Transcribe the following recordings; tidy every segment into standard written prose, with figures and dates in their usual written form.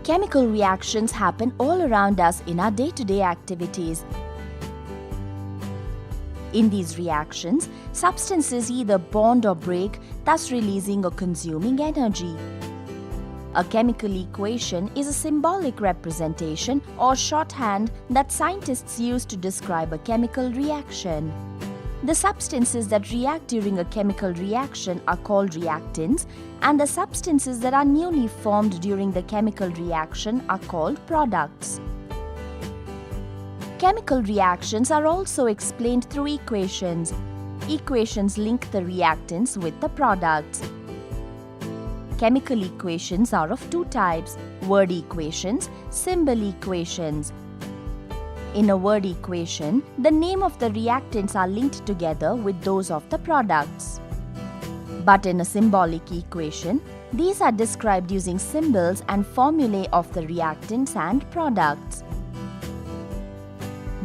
Chemical reactions happen all around us in our day-to-day activities. In these reactions, substances either bond or break, thus releasing or consuming energy. A chemical equation is a symbolic representation or shorthand that scientists use to describe a chemical reaction. The substances that react during a chemical reaction are called reactants, and the substances that are newly formed during the chemical reaction are called products. Chemical reactions are also explained through equations. Equations link the reactants with the products. Chemical equations are of two types: word equations, symbol equations. In a word equation, the name of the reactants are linked together with those of the products. But in a symbolic equation, these are described using symbols and formulae of the reactants and products.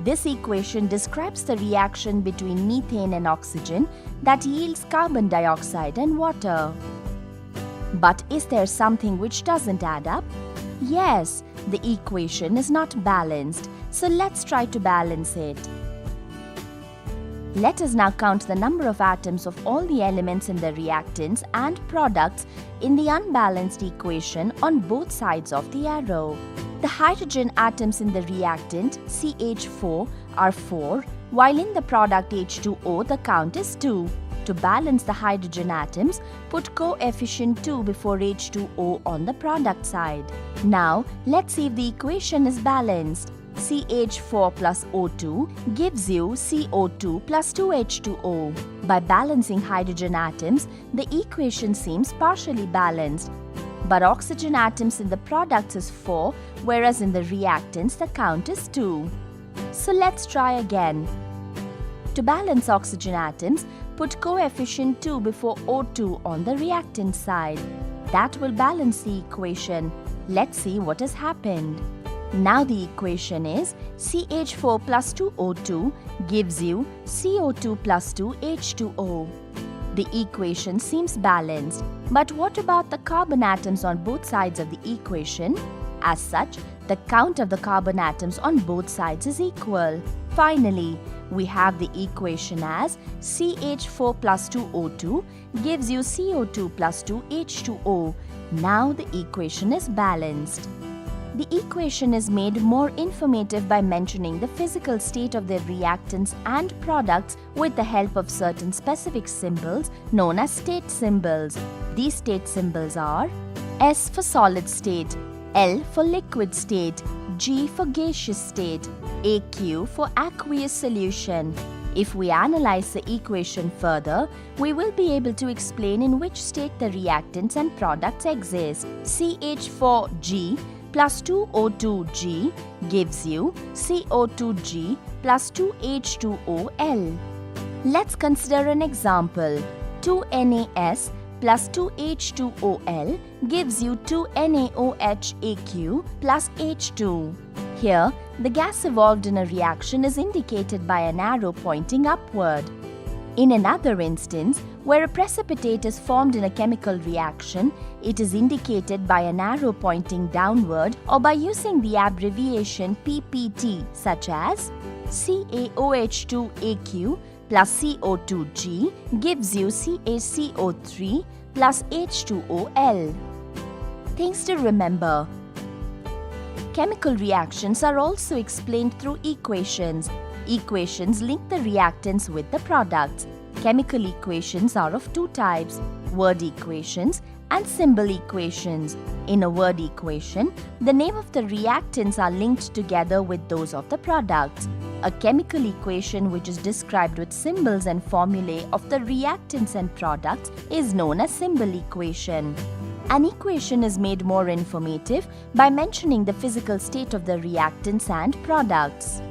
This equation describes the reaction between methane and oxygen that yields carbon dioxide and water. But is there something which doesn't add up? Yes, the equation is not balanced, so let's try to balance it. Let us now count the number of atoms of all the elements in the reactants and products in the unbalanced equation on both sides of the arrow. The hydrogen atoms in the reactant CH4 are 4, while in the product H2O the count is 2. To balance the hydrogen atoms, put coefficient 2 before H2O on the product side. Now, let's see if the equation is balanced. CH4 plus O2 gives you CO2 plus 2H2O. By balancing hydrogen atoms, the equation seems partially balanced. But oxygen atoms in the products is 4, whereas in the reactants the count is 2. So let's try again. To balance oxygen atoms, put coefficient 2 before O2 on the reactant side. That will balance the equation. Let's see what has happened. Now the equation is CH4 plus 2O2 gives you CO2 plus 2H2O. The equation seems balanced. But what about the carbon atoms on both sides of the equation? As such, the count of the carbon atoms on both sides is equal. Finally, we have the equation as CH4 plus 2O2 gives you CO2 plus 2H2O. Now the equation is balanced. The equation is made more informative by mentioning the physical state of the reactants and products with the help of certain specific symbols known as state symbols. These state symbols are S for solid state, L for liquid state, G for gaseous state, AQ for aqueous solution. If we analyze the equation further, we will be able to explain in which state the reactants and products exist. CH4G plus 2O2G gives you CO2G plus 2H2OL. Let's consider an example. 2NaS plus 2H2OL gives you 2NaOHAQ plus H2. Here, the gas evolved in a reaction is indicated by an arrow pointing upward. In another instance, where a precipitate is formed in a chemical reaction, it is indicated by an arrow pointing downward or by using the abbreviation PPT, such as CaOH2AQ plus CO2G gives you CaCO3 plus H2OL. Things to remember. Chemical reactions are also explained through equations. Equations link the reactants with the products. Chemical equations are of two types: word equations and symbol equations. In a word equation, the name of the reactants are linked together with those of the products. A chemical equation which is described with symbols and formulae of the reactants and products is known as symbol equation. An equation is made more informative by mentioning the physical state of the reactants and products.